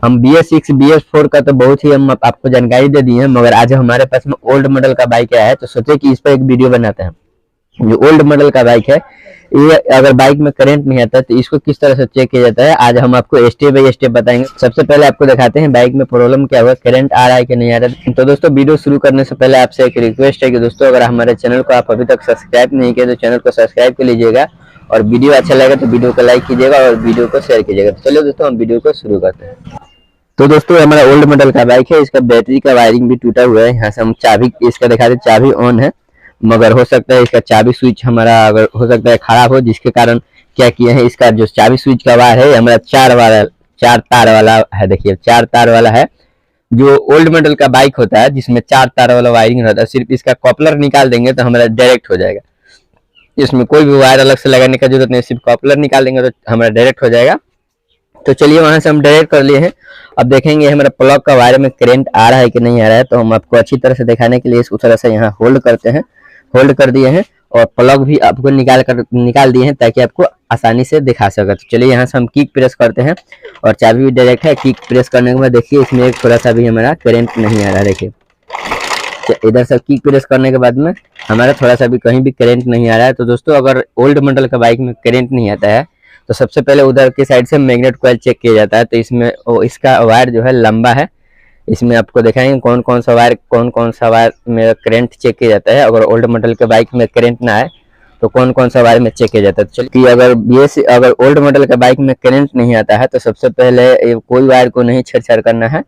हम BS6 BS4 का तो बहुत ही हम आपको जानकारी दे दी है, मगर आज हमारे पास में ओल्ड मॉडल का बाइक आया है तो सोचे कि इस पर एक वीडियो बनाते हैं। जो ओल्ड मॉडल का बाइक है, ये अगर बाइक में करंट नहीं आता तो इसको किस तरह से चेक किया जाता है, आज हम आपको स्टेप बाय स्टेप बताएंगे। सबसे पहले आपको दिखाते हैं बाइक में प्रॉब्लम क्या हुआ, करंट आ रहा है कि नहीं आ रहा है। तो दोस्तों वीडियो शुरू करने से पहले आपसे एक रिक्वेस्ट है कि दोस्तों अगर हमारे चैनल को आप अभी तक सब्सक्राइब नहीं किए तो चैनल को सब्सक्राइब कर लीजिएगा, और वीडियो अच्छा लगे तो वीडियो को लाइक कीजिएगा और वीडियो को शेयर कीजिएगा। तो चलिए दोस्तों हम वीडियो को शुरू करते हैं। तो दोस्तों हमारा ओल्ड मॉडल का बाइक है, इसका बैटरी का वायरिंग भी टूटा हुआ है। यहाँ से हम चाबी इसका दिखाते, चाबी ऑन है मगर हो सकता है इसका चाबी स्विच हमारा अगर हो सकता है खराब हो, जिसके कारण क्या किया है, इसका जो चाबी स्विच का वायर है हमारा चार तार वाला है। देखिए 4 तार वाला है। जो ओल्ड मॉडल का बाइक होता है जिसमें 4 तार वाला वायरिंग रहता है, सिर्फ इसका कॉपलर निकाल देंगे तो हमारा डायरेक्ट हो जाएगा। इसमें कोई भी वायर अलग से लगाने का जरूरत नहीं, सिर्फ कॉपलर निकाल देंगे तो हमारा डायरेक्ट हो जाएगा। तो चलिए वहां से हम डायरेक्ट कर लिए हैं। अब देखेंगे हमारा प्लग का वायर में करंट आ रहा है कि नहीं आ रहा है। तो हम आपको अच्छी तरह से दिखाने के लिए इसको थोड़ा सा यहाँ होल्ड करते हैं, होल्ड कर दिए हैं और प्लग भी आपको निकाल दिए हैं ताकि आपको आसानी से दिखा सके। तो चलिए यहाँ से हम किक प्रेस करते हैं और चाबी भी डायरेक्ट है। किक प्रेस करने के बाद देखिए इसमें एक थोड़ा सा भी हमारा करंट नहीं आ रहा है। देखिए इधर से किक प्रेस करने के बाद में हमारा थोड़ा सा भी कहीं भी करंट नहीं आ रहा है। तो दोस्तों अगर ओल्ड मॉडल का बाइक में करंट नहीं आता है तो सबसे पहले उधर के साइड से मैग्नेट कॉइल चेक किया जाता है। तो इसमें इसका वायर जो है लंबा है, इसमें आपको दिखाएंगे कौन कौन सा वायर में करंट चेक किया जाता है। अगर ओल्ड मॉडल के बाइक में करंट ना आए तो कौन कौन सा वायर में चेक किया जाता है। चलिए अगर ओल्ड मॉडल के बाइक में करंट नहीं आता है तो सबसे पहले कोई वायर को नहीं छेड़छाड़ करना है।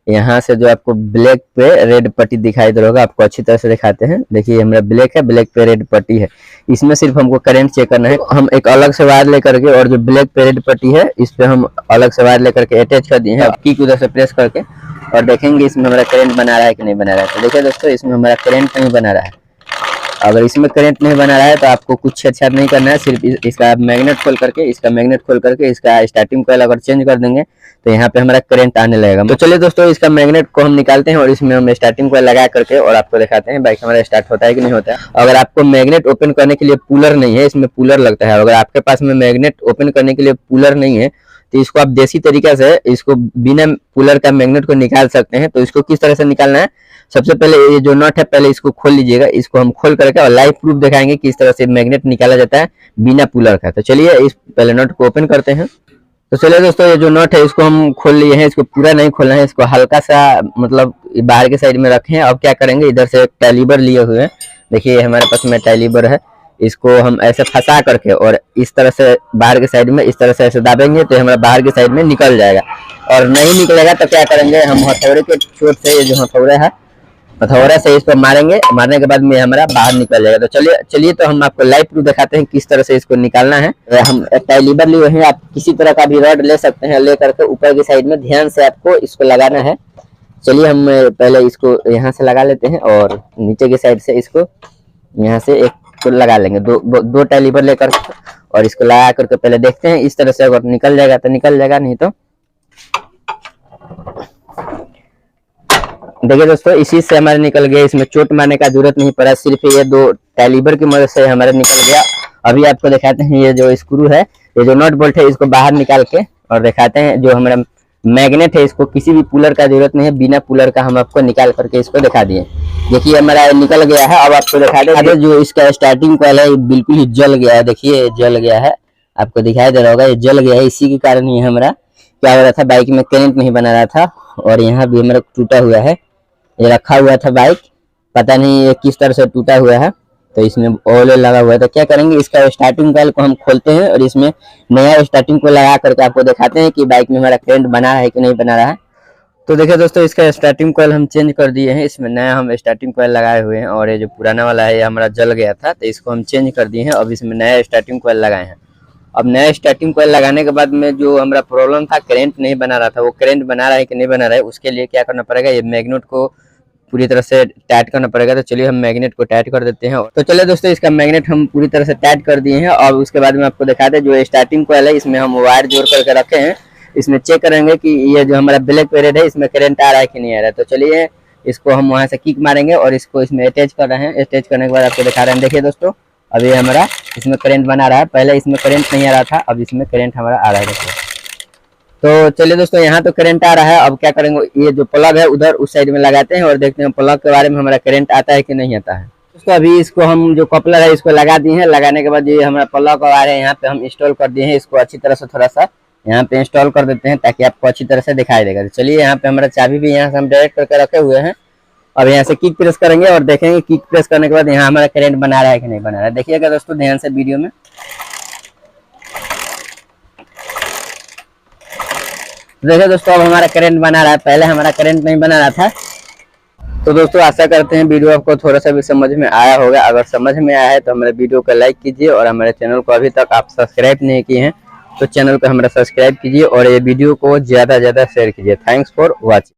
यहाँ से जो आपको ब्लैक पे रेड पट्टी दिखाई दे रहा होगा, आपको अच्छी तरह से दिखाते हैं। देखिए हमारा ब्लैक है, ब्लैक पे रेड पट्टी है, इसमें सिर्फ हमको करंट चेक करना है। हम एक अलग से वायर लेकर के और जो ब्लैक पे रेड पट्टी है इस पे हम अलग से वायर लेकर के अटैच कर दिए हैं। किक उधर से प्रेस करके और देखेंगे इसमें हमारा करंट बना रहा है कि नहीं बना रहा है। तो देखिए दोस्तों इसमें हमारा करंट नहीं बना रहा है। अगर इसमें करंट नहीं बना रहा है तो आपको कुछ छेड़छाड़ नहीं करना है, सिर्फ इसका मैग्नेट खोल करके इसका स्टार्टिंग कॉइल अगर चेंज कर देंगे तो यहाँ पे हमारा करंट आने लगेगा। तो चलिए दोस्तों इसका मैग्नेट को हम निकालते हैं और इसमें हम स्टार्टिंग कॉइल लगा करके और आपको दिखाते हैं बाइक हमारा स्टार्ट होता है कि नहीं होता है। अगर आपको मैग्नेट ओपन करने के लिए पुलर नहीं है, इसमें पुलर लगता है, अगर आपके पास में मैग्नेट ओपन करने के लिए पुलर नहीं है तो इसको आप देसी तरीके से इसको बिना पुलर का मैग्नेट को निकाल सकते हैं। तो इसको किस तरह से निकालना है, सबसे पहले ये जो नट है पहले इसको खोल लीजिएगा। इसको हम खोल करके और लाइव प्रूफ दिखाएंगे किस तरह से मैग्नेट निकाला जाता है बिना पुलर का। तो चलिए इस पहले नट को ओपन करते हैं। तो चलिए दोस्तों ये जो नट है इसको हम खोल लिए हैं, इसको पूरा नहीं खोलना है, इसको हल्का सा मतलब बाहर के साइड में रखें। अब क्या करेंगे, इधर से कैलिबर लिए हुए हैं, देखिए हमारे पास में कैलिबर है, इसको हम ऐसे फंसा करके और इस तरह से बाहर के साइड में इस तरह से ऐसे दाबेंगे तो हमारा बाहर के साइड में निकल जाएगा। और नहीं निकलेगा तो क्या करेंगे, हम हथौड़े के चोट से, ये जो हथौड़ा है हथौड़ा से इसको मारेंगे, मारने के बाद में हमारा बाहर निकल जाएगा। तो चलिए तो हम आपको लाइव प्रूफ दिखाते हैं किस तरह से इसको निकालना है। हम कैलिबर लिए हैं, आप किसी तरह का भी रॉड ले सकते हैं, ले करके ऊपर की साइड में ध्यान से आपको इसको लगाना है। चलिए हम पहले इसको यहाँ से लगा लेते हैं और नीचे की साइड से इसको यहाँ से एक तो लगा लेंगे, दो कैलिबर लेकर और इसको लगा करके पहले देखते हैं इस तरह से अगर निकल जाएगा तो निकल जाएगा, नहीं तो देखिए दोस्तों इसी से हमारे निकल गया। इसमें चोट मारने का जरूरत नहीं पड़ा, सिर्फ ये 2 कैलिबर की मदद से हमारे निकल गया। अभी आपको दिखाते हैं ये जो स्क्रू है, ये जो नट बोल्ट है इसको बाहर निकाल के और दिखाते हैं। जो हमारा मैग्नेट है इसको किसी भी पुलर का जरूरत नहीं है, बिना पुलर का हम आपको निकाल करके इसको दिखा दिए। देखिए हमारा निकल गया है। अब आपको दिखा दें जो इसका स्टार्टिंग कॉइल है बिल्कुल ही जल गया है, देखिए जल गया है, आपको दिखाई दे रहा होगा ये जल गया है। इसी के कारण ये हमारा क्या हो रहा था, बाइक में करंट नहीं बना रहा था और यहाँ भी हमारा टूटा हुआ है, ये रखा हुआ था बाइक, पता नहीं ये किस तरह से टूटा हुआ है। तो इसमें ऑयल लगा हुआ है। तो क्या करेंगे, इसका स्टार्टिंग कॉइल को हम खोलते हैं और इसमें नया स्टार्टिंग कॉइल लगा करके आपको दिखाते हैं कि बाइक में हमारा करंट बना है कि नहीं बना रहा है। तो देखिए दोस्तों इसका स्टार्टिंग कॉइल हम चेंज कर दिए हैं, इसमें नया हम स्टार्टिंग कॉइल लगाए हुए हैं और ये जो पुराना वाला है ये हमारा जल गया था तो इसको हम चेंज कर दिए हैं। अब इसमें नया स्टार्टिंग कॉइल लगाए हैं। अब नया स्टार्टिंग कॉइल लगाने के बाद में जो हमारा प्रॉब्लम था करंट नहीं बना रहा था, वो करंट बना रहा है कि नहीं बना रहा है, उसके लिए क्या करना पड़ेगा, ये मैग्नेट को पूरी तरह से टाइट करना पड़ेगा। तो चलिए हम मैग्नेट को टाइट कर देते हैं। तो चलिए दोस्तों इसका मैग्नेट हम पूरी तरह से टाइट कर दिए हैं और उसके बाद में आपको दिखाते हैं जो स्टार्टिंग कॉइल है इसमें हम वायर जोड़ करके रखे हैं। इसमें चेक करेंगे कि ये जो हमारा ब्लैक पेरेड है इसमें करंट आ रहा है कि नहीं आ रहा है। तो चलिए इसको हम वहां से किक मारेंगे और इसको इसमें अटैच कर रहे हैं। अटैच करने के बाद आपको दिखा रहे हैं, देखिए दोस्तों अभी हमारा इसमें करंट बना रहा है, पहले इसमें करंट नहीं आ रहा था, अब इसमें करंट हमारा आ रहा है। देखिए तो चलिए दोस्तों, यहाँ तो करंट आ रहा है। अब क्या करेंगे, ये जो प्लग है उधर उस साइड में लगाते हैं और देखते हैं प्लग के बारे में हमारा करंट आता है कि नहीं आता है। दोस्तों अभी इसको हम जो कपलर है इसको लगा दिए हैं। लगाने के बाद ये हमारा प्लग आ रहा है, यहाँ पे हम इंस्टॉल कर दिए हैं। इसको अच्छी तरह से थोड़ा सा यहाँ पे इंस्टॉल कर देते हैं ताकि आपको अच्छी तरह से दिखाई देगा। तो चलिए, यहाँ पे हमारा चाबी भी यहाँ से हम डायरेक्ट करके रखे हुए हैं। अब यहाँ से किक प्रेस करेंगे और देखेंगे किक प्रेस करने के बाद यहाँ हमारा करंट बना रहा है कि नहीं बना रहा है। देखिएगा दोस्तों ध्यान से वीडियो में। देखिए दोस्तों, अब हमारा करंट बना रहा है, पहले हमारा करंट नहीं बना रहा था। तो दोस्तों आशा करते हैं वीडियो आपको थोड़ा सा भी समझ में आया होगा। अगर समझ में आया है तो हमारे वीडियो को लाइक कीजिए और हमारे चैनल को अभी तक आप सब्सक्राइब नहीं किए हैं तो चैनल को हमारा सब्सक्राइब कीजिए और ये वीडियो को ज़्यादा से ज़्यादा शेयर कीजिए। Thanks for watching.